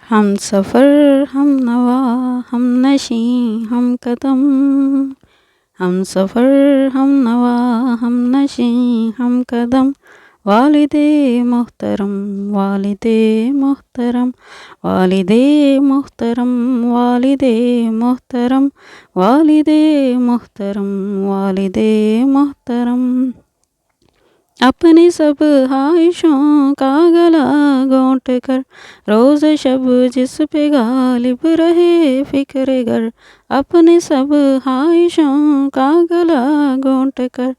हम सफ़र हम नवा हम नशी हम कदम। हम सफ़र हम नवा हम नशी हम कदम। वालिदे मोहतरम वालिदे मोहतरम वालिदे मोहतरम वालिदे मोहतरम वालिदे मोहतरम वालिदे मोहतरम। अपनी सब ख्वाहिशों का गला घोंट कर रोज़ शब जिस पे गालिब रहे फ़िक्र गर। अपनी सब ख्वाहिशों का गला घोंट कर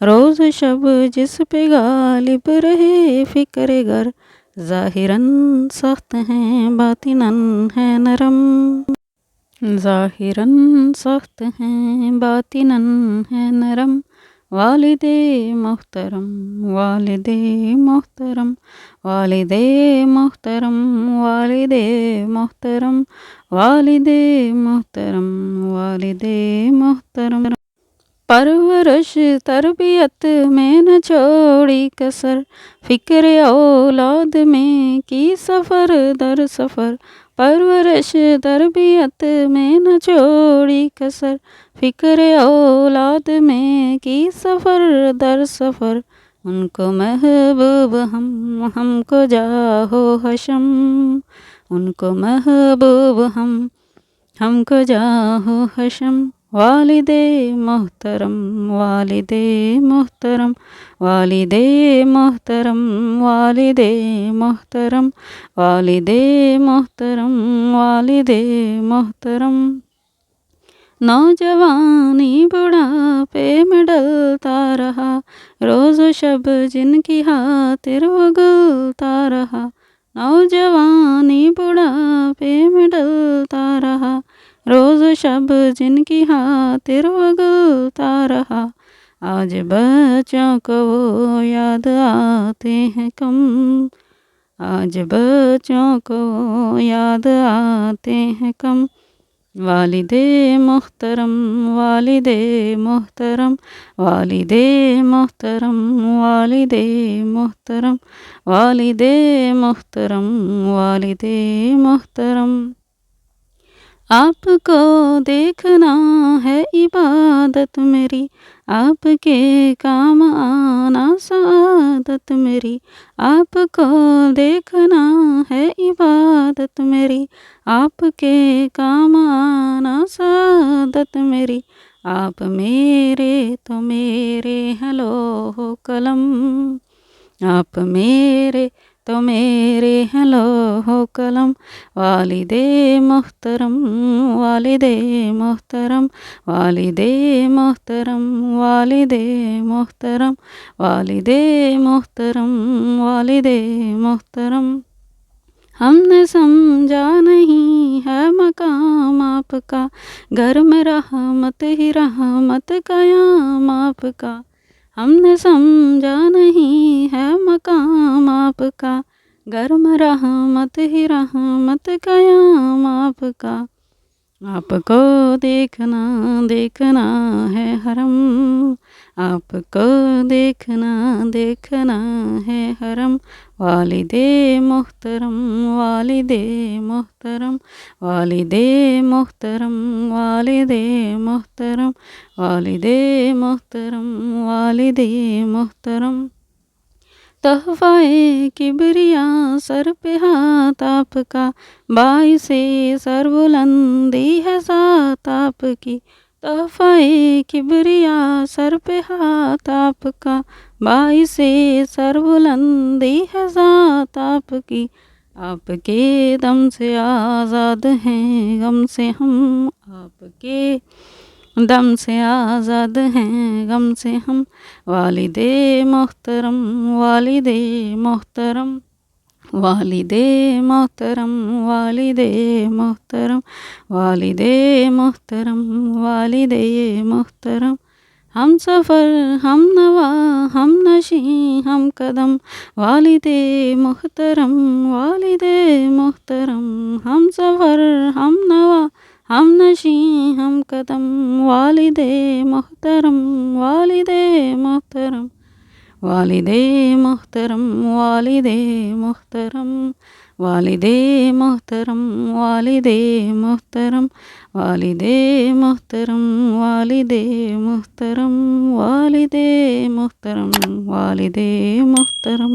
रोज़ शब जिस पे गालिब रहे फ़िक्र गर। ज़ाहिरन सख्त हैं बातिनन है नरम। ज़ाहिरन सख्त हैं बातिनन है नरम। वालिदे मोहतरम वालिदे मोहतरम वालिदे मोहतरम वालिदे मोहतरम वालिदे मोहतरम वालिदे मोहतरम। परवरिश तरबियत में न छोड़ी कसर फ़िक्र औलाद में की सफ़र दर सफ़र। परवरिश तरबियत में न छोड़ी कसर फ़िक्र औलाद में की सफ़र दर सफ़र। उनको महबूब हमको जाहो हशम। उनको महबूब हमको जाहो हशम। वालिदे मोहतरम वालिदे मोहतरम वालिदे मोहतरम वालिदे मोहतरम वालिदे मोहतरम वालिदे मोहतरम। नौजवानी बुढ़ापे में डलता रहा रोज़ शब जिनकी खातिर वो गलता रहा। नौजवानी बुढ़ापे में डलता रहा रोज़ शब जिनकी खातिर वो गलता रहा। आज बच्चों को वो याद आते हैं कम। आज बच्चों को वो याद आते हैं कम। वालिदे मोहतरम वालिदे मोहतरम वालिदे मोहतरम वालिदे मोहतरम वालिदे मोहतरम वालिदे मोहतरम। आपको देखना है इबादत मेरी आपके काम आना सादत मेरी। आपको देखना है इबादत मेरी आपके काम आना सादत मेरी। आप मेरे तो मेरे हैं लौह कलम। आप मेरे तो मेरे हैं लौह कलम। वालिदे मोहतरम वालिदे मोहतरम वालिदे मोहतरम वालिदे मोहतरम वालिदे मोहतरम वालिदे मोहतरम। हमने समझा नहीं है मकाम आपका घर में रहमत ही रहमत क़याम आपका। हमने समझा नहीं है मकाम आपका घर में रहमत ही रहमत क़याम आपका। आपको देखना देखना है हरम। आपको देखना देखना है हरम। वालिदे मोहतरम वालिदे मोहतरम वालिदे मोहतरम वालिदे मोहतरम वालिदे मोहतरम वालिदे मोहतरम। तोहफ़ाए किबरिया सर पे हाथ आपका बाइसे सरबुलंदी है ज़ात आपकी। तोहफ़ाए किबरिया सर पे हाथ आपका बाइसे सरबुलंदी है ज़ात आपकी। आपके दम से आज़ाद हैं गम से हम आपके दम से आज़ाद हैं गम से हम। वालिदे मोहतरम वालिदे मोहतरम वालिदे मोहतरम वालिदे मोहतरम वालिदे मोहतरम वालिदे मोहतरम। हम सफ़र हम नवा हम नशी हम कदम। वालिदे मोहतरम वालिदे मोहतरम। हम सफ़र हम नवा हम नशी हम कदम। वालिदे मोहतरम वालिदे मोहतरम वालिदे मोहतरम वालिदे मोहतरम वालिदे मोहतरम वालिदे मोहतरम वालिदे मोहतरम वालिदे मोहतरम वालिदे मोहतरम वालिदे मोहतरम।